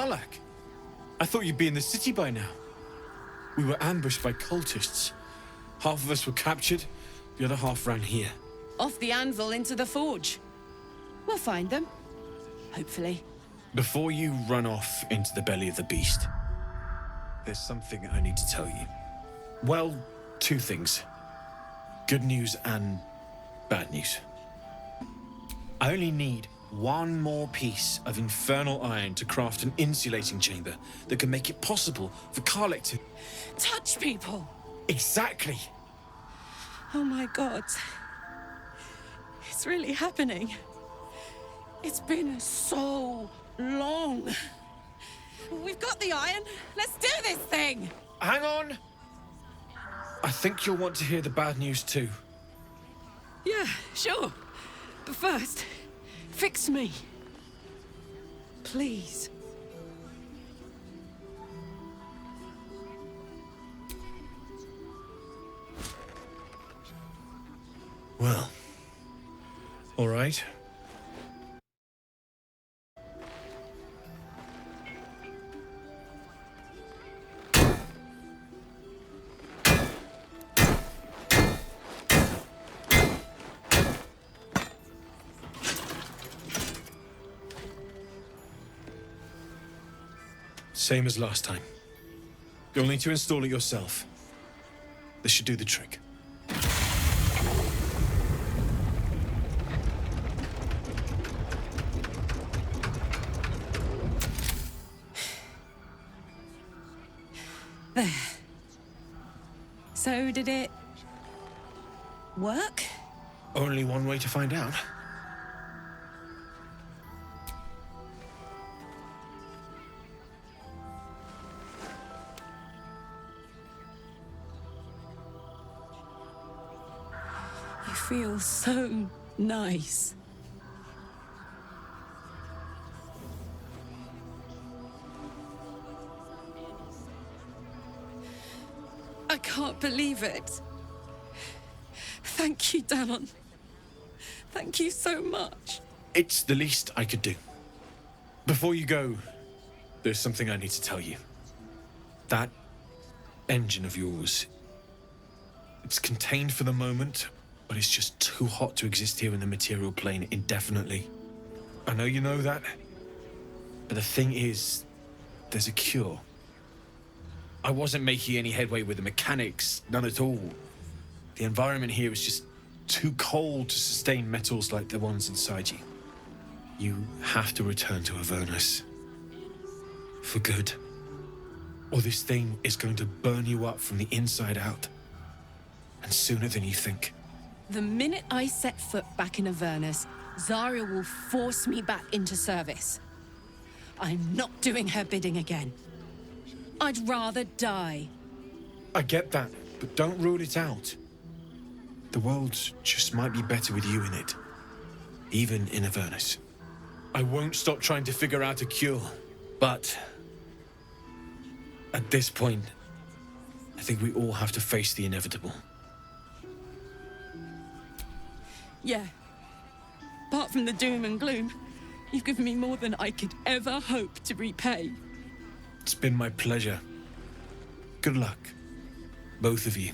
Balak! I thought you'd be in the city by now. We were ambushed by cultists. Half of us were captured, the other half ran here. Off the anvil into the forge. We'll find them. Hopefully. Before you run off into the belly of the beast, there's something I need to tell you. Well, two things. Good news and bad news. I only need one more piece of infernal iron to craft an insulating chamber that can make it possible for Karlek to... Touch people! Exactly! Oh my god. It's really happening. It's been so long. We've got the iron. Let's do this thing! Hang on! I think you'll want to hear the bad news too. Yeah, sure. But first, fix me. Please. Well, all right. Same as last time. You'll need to install it yourself. This should do the trick. There. So did it work? Only one way to find out. You feel so nice. I can't believe it. Thank you, Danon. Thank you so much. It's the least I could do. Before you go, there's something I need to tell you. That engine of yours, it's contained for the moment, but it's just too hot to exist here in the material plane indefinitely. I know you know that, but the thing is, there's a cure. I wasn't making any headway with the mechanics, none at all. The environment here is just too cold to sustain metals like the ones inside you. You have to return to Avernus. For good. Or this thing is going to burn you up from the inside out. And sooner than you think. The minute I set foot back in Avernus, Zarya will force me back into service. I'm not doing her bidding again. I'd rather die. I get that, but don't rule it out. The world just might be better with you in it. Even in Avernus. I won't stop trying to figure out a cure, but... at this point, I think we all have to face the inevitable. Yeah. Apart from the doom and gloom, you've given me more than I could ever hope to repay. It's been my pleasure. Good luck, both of you.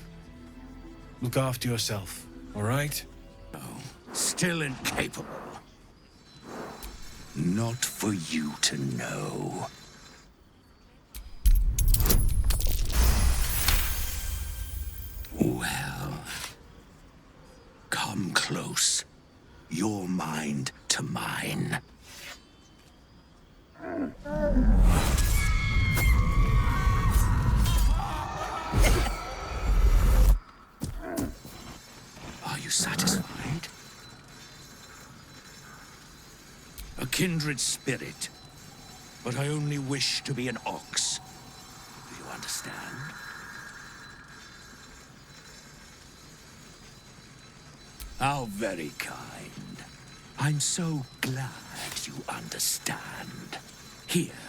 Look after yourself, all right? Oh, still incapable. Not for you to know. Well, come close. Your mind to mine. Are you satisfied? A kindred spirit, but I only wish to be an ox. Do you understand? How very kind. I'm so glad you understand. Here,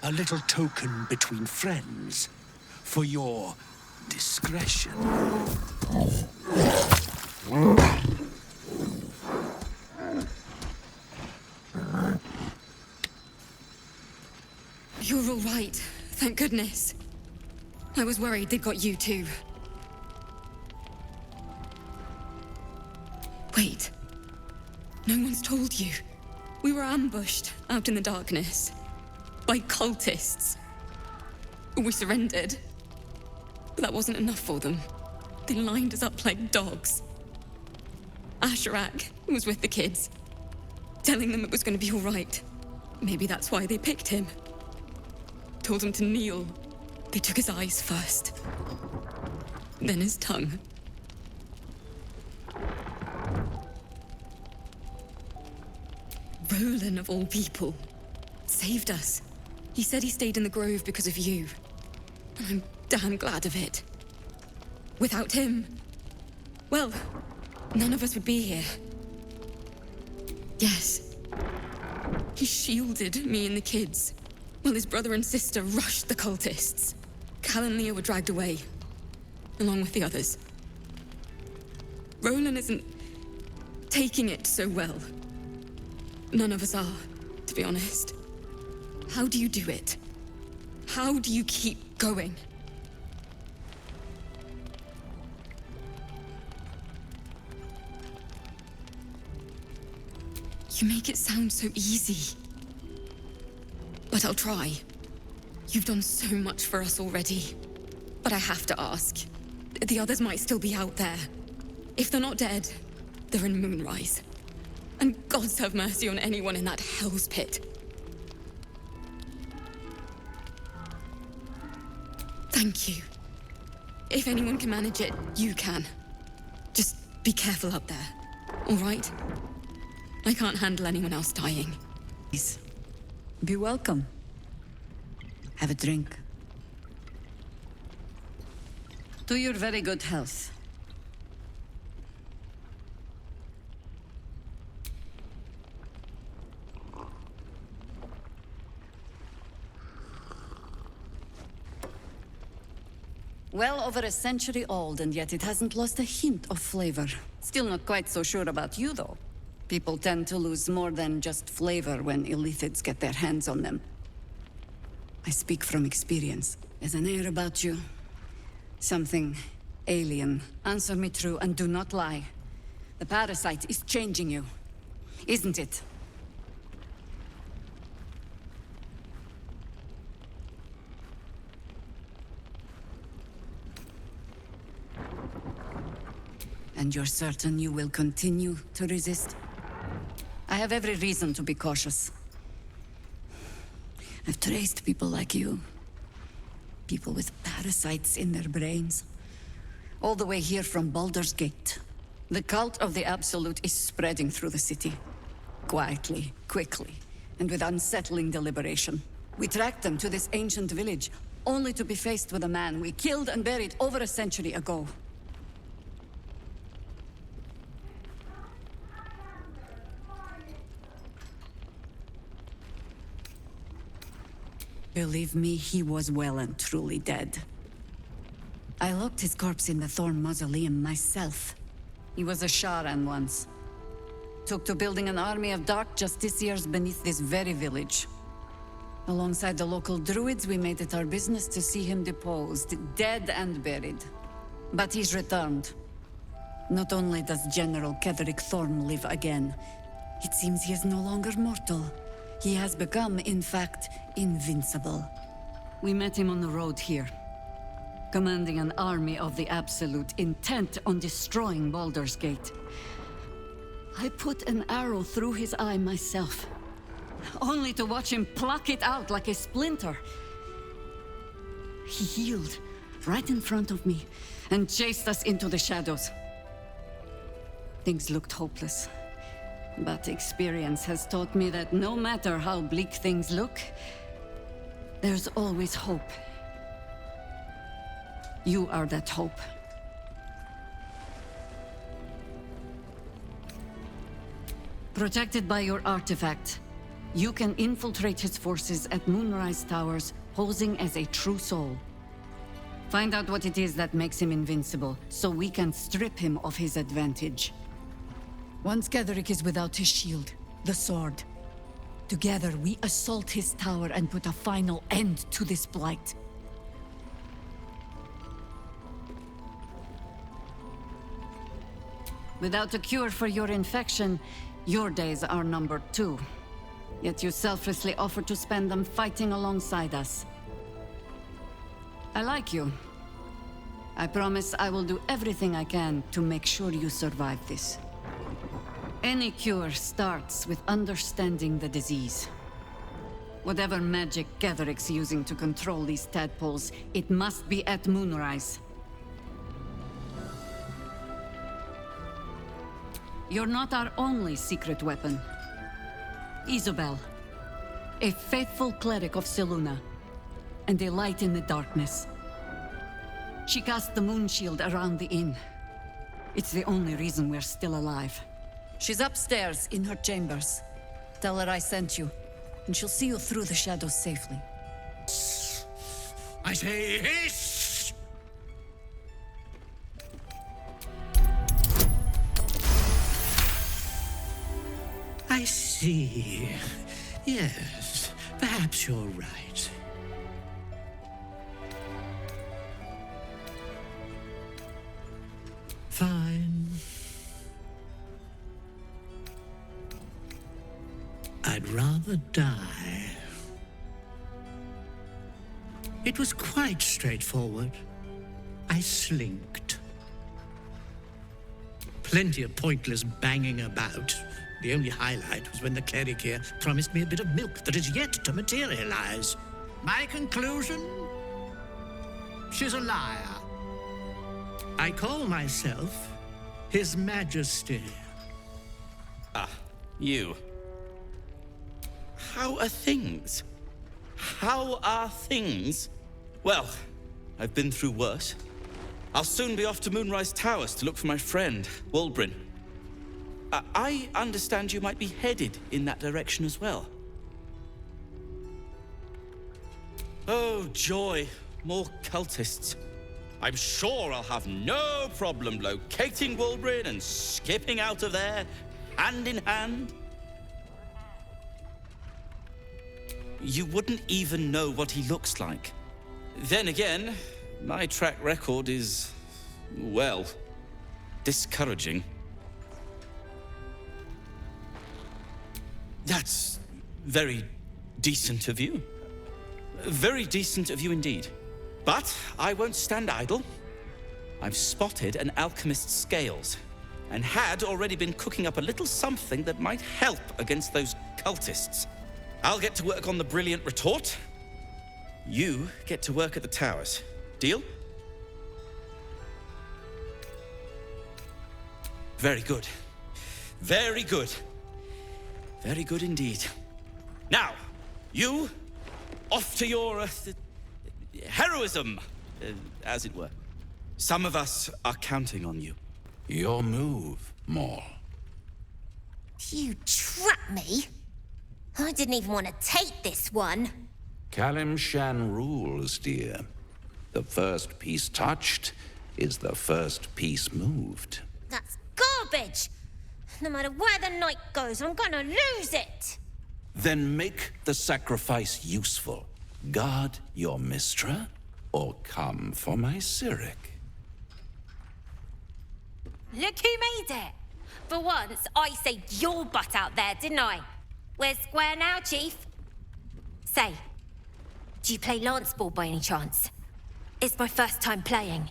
a little token between friends for your discretion. You're all right. Thank goodness. I was worried they'd got you too. Wait. No one's told you. We were ambushed out in the darkness. By cultists. We surrendered. But that wasn't enough for them. They lined us up like dogs. Asherak was with the kids, telling them it was going to be all right. Maybe that's why they picked him. Told him to kneel. They took his eyes first. Then his tongue. Roland, of all people, saved us. He said he stayed in the grove because of you. And I'm damn glad of it. Without him, well, none of us would be here. Yes. He shielded me and the kids, while his brother and sister rushed the cultists. Cal and Leah were dragged away, along with the others. Roland isn't taking it so well. None of us are, to be honest. How do you do it? How do you keep going? You make it sound so easy. But I'll try. You've done so much for us already. But I have to ask. The others might still be out there. If they're not dead, they're in Moonrise. And gods have mercy on anyone in that hell's pit. Thank you. If anyone can manage it, you can. Just be careful up there, all right? I can't handle anyone else dying. Please, be welcome. Have a drink. To your very good health. Well over a century old, and yet it hasn't lost a hint of flavor. Still not quite so sure about you, though. People tend to lose more than just flavor when illithids get their hands on them. I speak from experience. There's an air about you. Something alien. Answer me true and do not lie. The parasite is changing you, isn't it? And you're certain you will continue to resist? I have every reason to be cautious. I've traced people like you. People with parasites in their brains. All the way here from Baldur's Gate. The cult of the Absolute is spreading through the city. Quietly, quickly, and with unsettling deliberation. We tracked them to this ancient village, only to be faced with a man we killed and buried over a century ago. Believe me, he was well and truly dead. I locked his corpse in the Thorn Mausoleum myself. He was a Sharan once. Took to building an army of dark justiciars beneath this very village. Alongside the local druids, we made it our business to see him deposed, dead and buried. But he's returned. Not only does General Ketherick Thorn live again, it seems he is no longer mortal. He has become, in fact, invincible. We met him on the road here, commanding an army of the Absolute, intent on destroying Baldur's Gate. I put an arrow through his eye myself, only to watch him pluck it out like a splinter. He healed right in front of me and chased us into the shadows. Things looked hopeless. But experience has taught me that no matter how bleak things look, there's always hope. You are that hope. Protected by your artifact, you can infiltrate his forces at Moonrise Towers, posing as a true soul. Find out what it is that makes him invincible, so we can strip him of his advantage. Once Ketherick is without his shield, the sword, Together, we assault his tower and put a final end to this blight. Without a cure for your infection, your days are numbered too. Yet you selflessly offer to spend them fighting alongside us. I like you. I promise I will do everything I can to make sure you survive this. Any cure starts with understanding the disease. Whatever magic Gatheric's using to control these tadpoles, it must be at moonrise. You're not our only secret weapon. Isobel, a faithful cleric of Selûne, and a light in the darkness. She cast the moon shield around the inn. It's the only reason we're still alive. She's upstairs in her chambers. Tell her I sent you, and she'll see you through the shadows safely. I say hiss! I see. Yes, perhaps you're right. Fine. I'd rather die. It was quite straightforward. I slinked. Plenty of pointless banging about. The only highlight was when the cleric here promised me a bit of milk that is yet to materialize. My conclusion? She's a liar. I call myself His Majesty. Ah, you. How are things? How are things? Well, I've been through worse. I'll soon be off to Moonrise Towers to look for my friend, Wulbrin. I understand you might be headed in that direction as well. Oh, joy. More cultists. I'm sure I'll have no problem locating Wulbrin and skipping out of there, hand in hand. You wouldn't even know what he looks like. Then again, my track record is, well, discouraging. That's very decent of you. Very decent of you indeed. But I won't stand idle. I've spotted an alchemist's scales, and had already been cooking up a little something that might help against those cultists. I'll get to work on the brilliant retort. You get to work at the towers. Deal? Very good. Very good. Very good indeed. Now, you, off to your heroism, as it were. Some of us are counting on you. Your move, Maul. You trapped me? I didn't even want to take this one. Kalimshan rules, dear. The first piece touched is the first piece moved. That's garbage! No matter where the night goes, I'm gonna lose it! Then make the sacrifice useful. Guard your Mistra, or come for my Cyric. Look who made it! For once, I saved your butt out there, didn't I? Where's Square now, Chief? Say, do you play lance ball by any chance? It's my first time playing.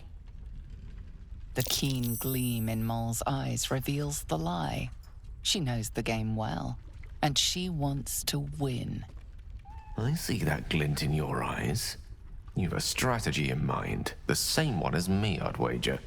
The keen gleam in Moll's eyes reveals the lie. She knows the game well, and she wants to win. I see that glint in your eyes. You've a strategy in mind, the same one as me, I'd wager.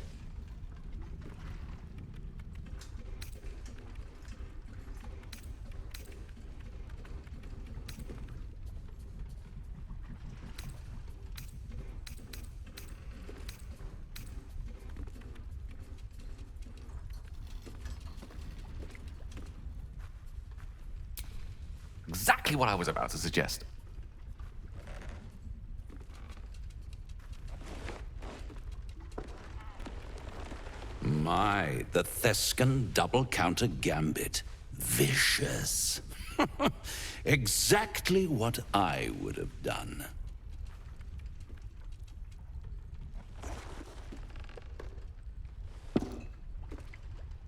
Exactly what I was about to suggest. My, the Thescan double counter gambit. Vicious. Exactly what I would have done.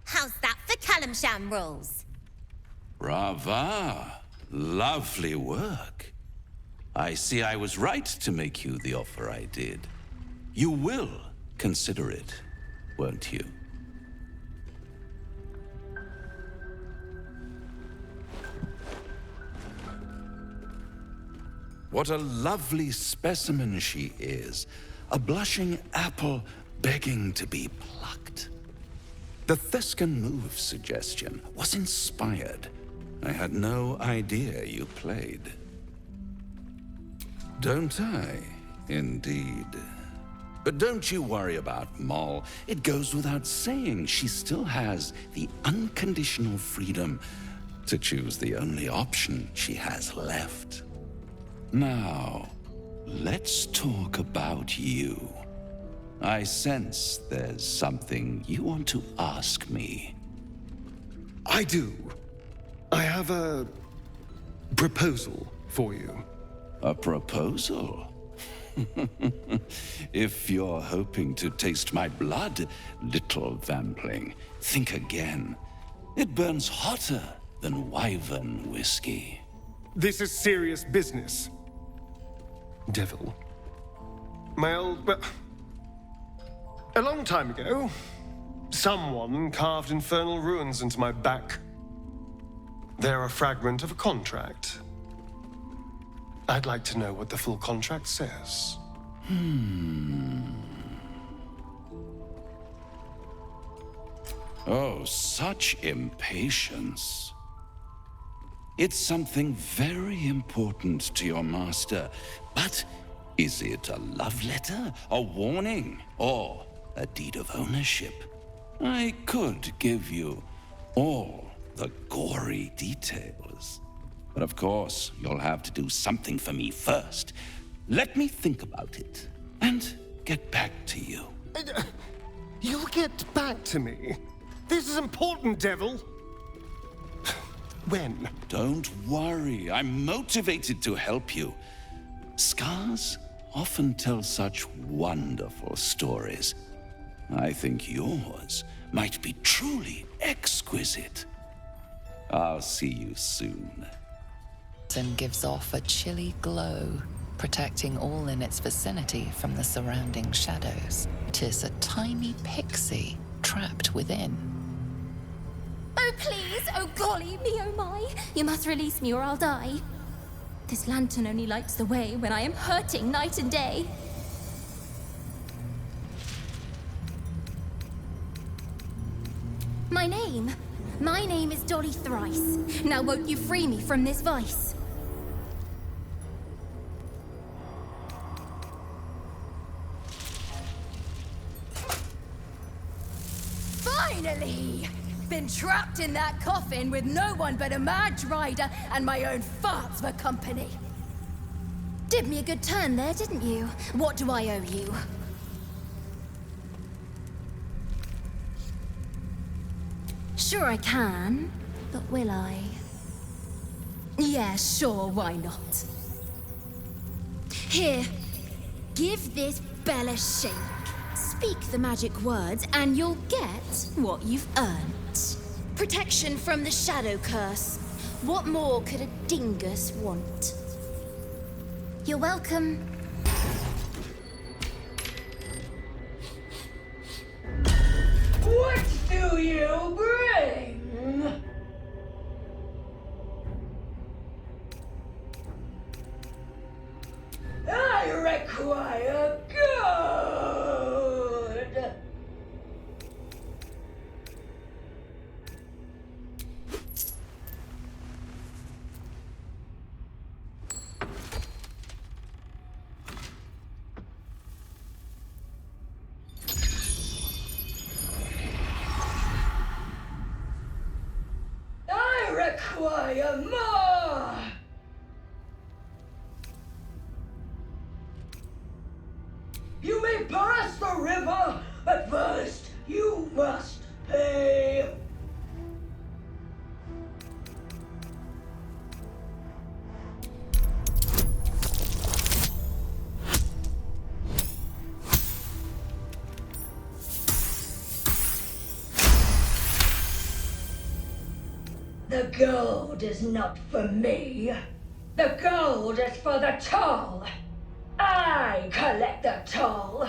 How's that for Calamsham rules? Brava. Lovely work. I see I was right to make you the offer I did. You will consider it, won't you? What a lovely specimen she is. A blushing apple begging to be plucked. The Thescan move suggestion was inspired. I had no idea you played. Don't I? Indeed. But don't you worry about Moll. It goes without saying she still has the unconditional freedom to choose the only option she has left. Now, let's talk about you. I sense there's something you want to ask me. I do. I have a proposal for you. A proposal? If you're hoping to taste my blood, little vampling, think again. It burns hotter than wyvern whiskey. This is serious business. Devil. Well, a long time ago, someone carved infernal runes into my back. They're a fragment of a contract. I'd like to know what the full contract says. Oh, such impatience. It's something very important to your master, but is it a love letter, a warning, or a deed of ownership? I could give you all the gory details. But of course, you'll have to do something for me first. Let me think about it, and get back to you. You'll get back to me? This is important, Devil. When? Don't worry, I'm motivated to help you. Scars often tell such wonderful stories. I think yours might be truly exquisite. I'll see you soon. And gives off a chilly glow, protecting all in its vicinity from the surrounding shadows. It is a tiny pixie trapped within. Oh, please! Oh, golly me, oh my! You must release me or I'll die. This lantern only lights the way when I am hurting night and day. My name is Dolly Thrice. Now won't you free me from this vice? Finally! Been trapped in that coffin with no one but a mad rider and my own farts for company. Did me a good turn there, didn't you? What do I owe you? Sure I can, but will I? Yeah, sure, why not? Here, give this bell a shake. Speak the magic words and you'll get what you've earned. Protection from the shadow curse. What more could a dingus want? You're welcome. What do you bring? I require good. I require more. You may pass the river, but first you must pay. The gold is not for me. The gold is for the toll. I collect the toll.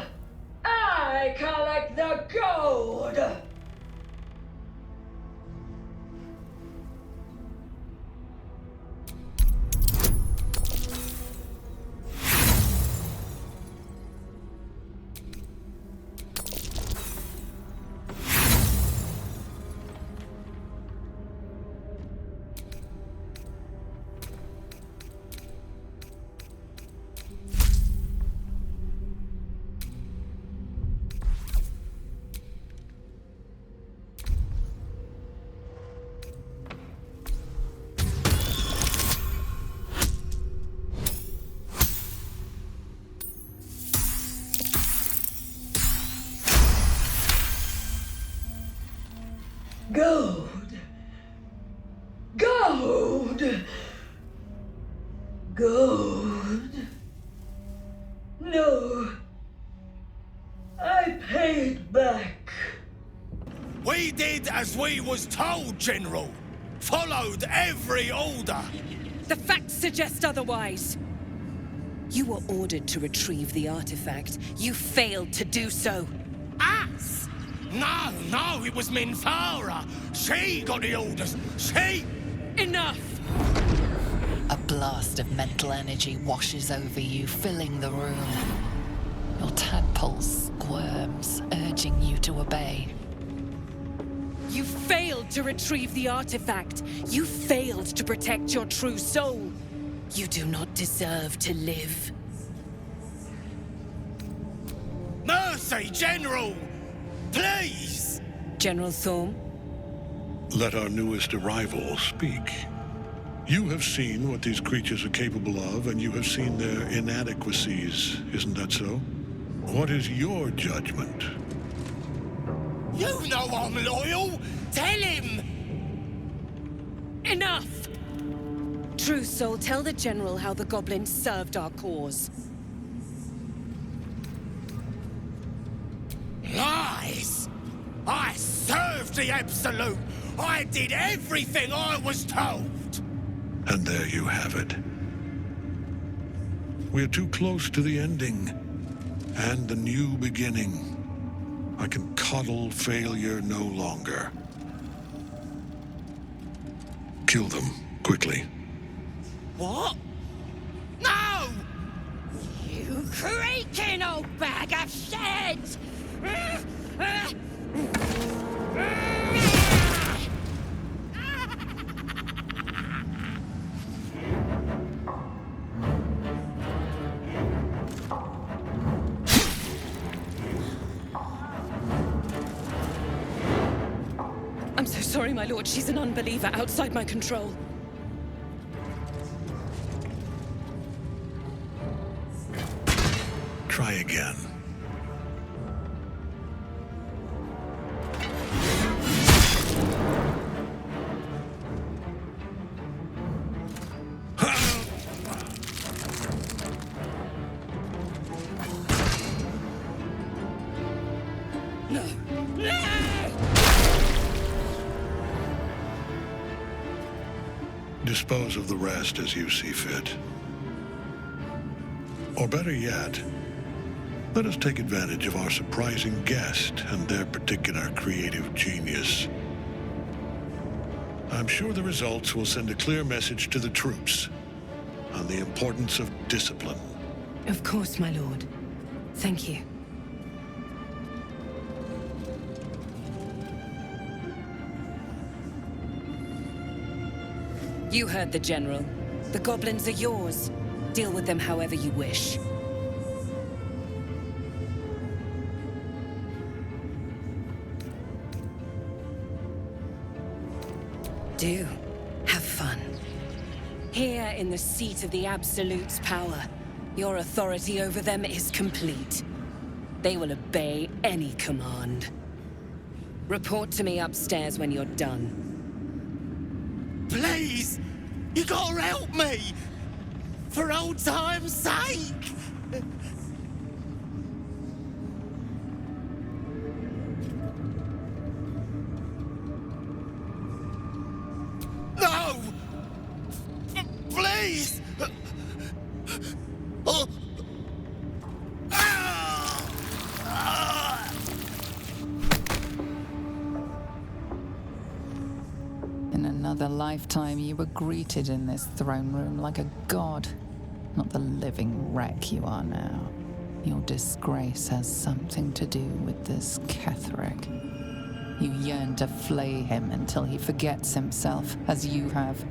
I collect the gold. Gold. Gold. Gold. No. I paid back. We did as we was told, General. Followed every order. The facts suggest otherwise. You were ordered to retrieve the artifact. You failed to do so. Us? No, it was Minthara. She got the orders. She... Enough! A blast of mental energy washes over you, filling the room. Your tadpole squirms, urging you to obey. You failed to retrieve the artifact. You failed to protect your true soul. You do not deserve to live. Mercy, General! Please! General Thorm? Let our newest arrival speak. You have seen what these creatures are capable of, and you have seen their inadequacies, isn't that so? What is your judgment? You know I'm loyal! Tell him! Enough! True Soul, tell the General how the goblins served our cause. Lies! I served the Absolute! I did everything I was told! And there you have it. We're too close to the ending, and the new beginning. I can coddle failure no longer. Kill them, quickly. What? No! You creaking old bag of shit! I'm so sorry, my lord. She's an unbeliever outside my control. Try again. Dispose of the rest as you see fit. Or better yet, let us take advantage of our surprising guest and their particular creative genius. I'm sure the results will send a clear message to the troops on the importance of discipline. Of course, my lord. Thank you. You heard the General. The goblins are yours. Deal with them however you wish. Do. Have fun. Here in the seat of the Absolute's power, your authority over them is complete. They will obey any command. Report to me upstairs when you're done. Please! You gotta help me! For old time's sake! another lifetime, you were greeted in this throne room like a god, not the living wreck you are now. Your disgrace has something to do with this Ketheric. You yearn to flay him until he forgets himself, as you have.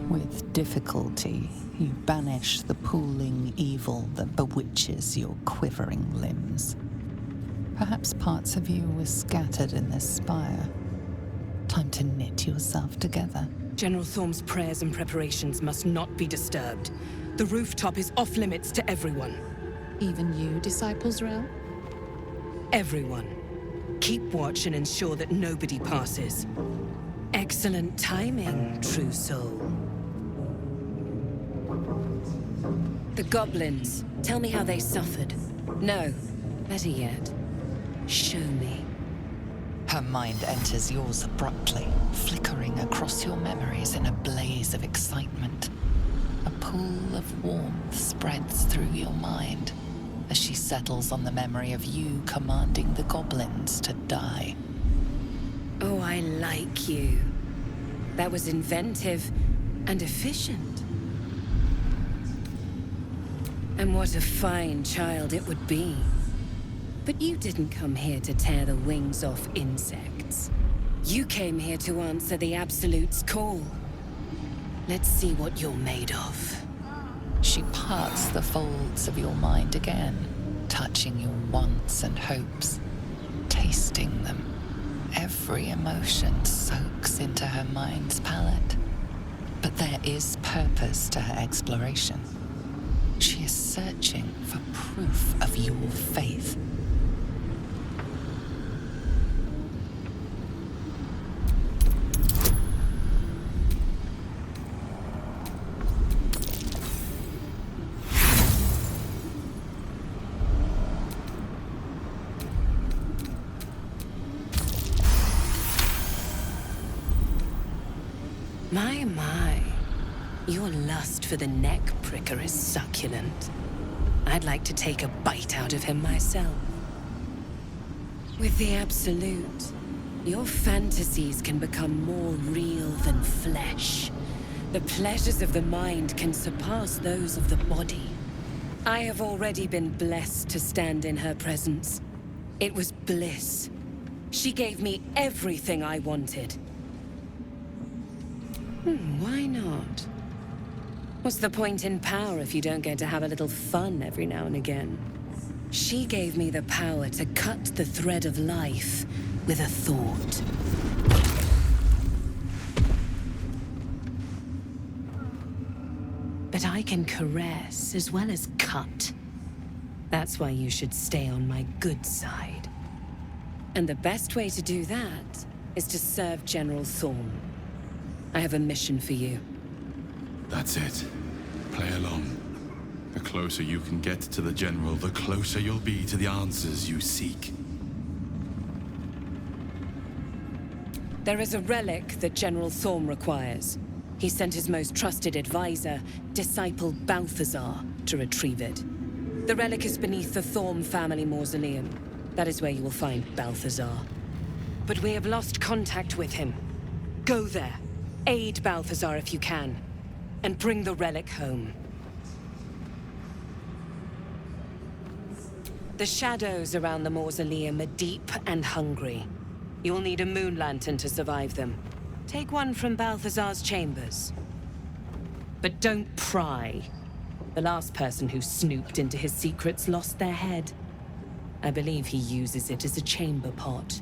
With difficulty, you banish the pooling evil that bewitches your quivering limbs. Perhaps parts of you were scattered in this spire. Time to knit yourself together. General Thorm's prayers and preparations must not be disturbed. The rooftop is off limits to everyone. Even you, Disciples Rel? Everyone. Keep watch and ensure that nobody passes. Excellent timing, true soul. The goblins. Tell me how they suffered. No, better yet, show me. Her mind enters yours abruptly, flickering across your memories in a blaze of excitement. A pool of warmth spreads through your mind as she settles on the memory of you commanding the goblins to die. Oh, I like you. That was inventive and efficient. And what a fine child it would be. But you didn't come here to tear the wings off insects. You came here to answer the Absolute's call. Let's see what you're made of. She parts the folds of your mind again, touching your wants and hopes, tasting them. Every emotion soaks into her mind's palette. But there is purpose to her exploration. She is searching for proof of your faith. My. Your lust for the neck pricker is succulent. I'd like to take a bite out of him myself. With the Absolute, your fantasies can become more real than flesh. The pleasures of the mind can surpass those of the body. I have already been blessed to stand in her presence. It was bliss. She gave me everything I wanted. Why not? What's the point in power if you don't get to have a little fun every now and again? She gave me the power to cut the thread of life with a thought. But I can caress as well as cut. That's why you should stay on my good side. And the best way to do that is to serve General Thorm. I have a mission for you. That's it. Play along. The closer you can get to the General, the closer you'll be to the answers you seek. There is a relic that General Thorm requires. He sent his most trusted advisor, Disciple Balthazar, to retrieve it. The relic is beneath the Thorm family mausoleum. That is where you will find Balthazar. But we have lost contact with him. Go there. Aid Balthazar if you can, and bring the relic home. The shadows around the mausoleum are deep and hungry. You'll need a moon lantern to survive them. Take one from Balthazar's chambers. But don't pry. The last person who snooped into his secrets lost their head. I believe he uses it as a chamber pot.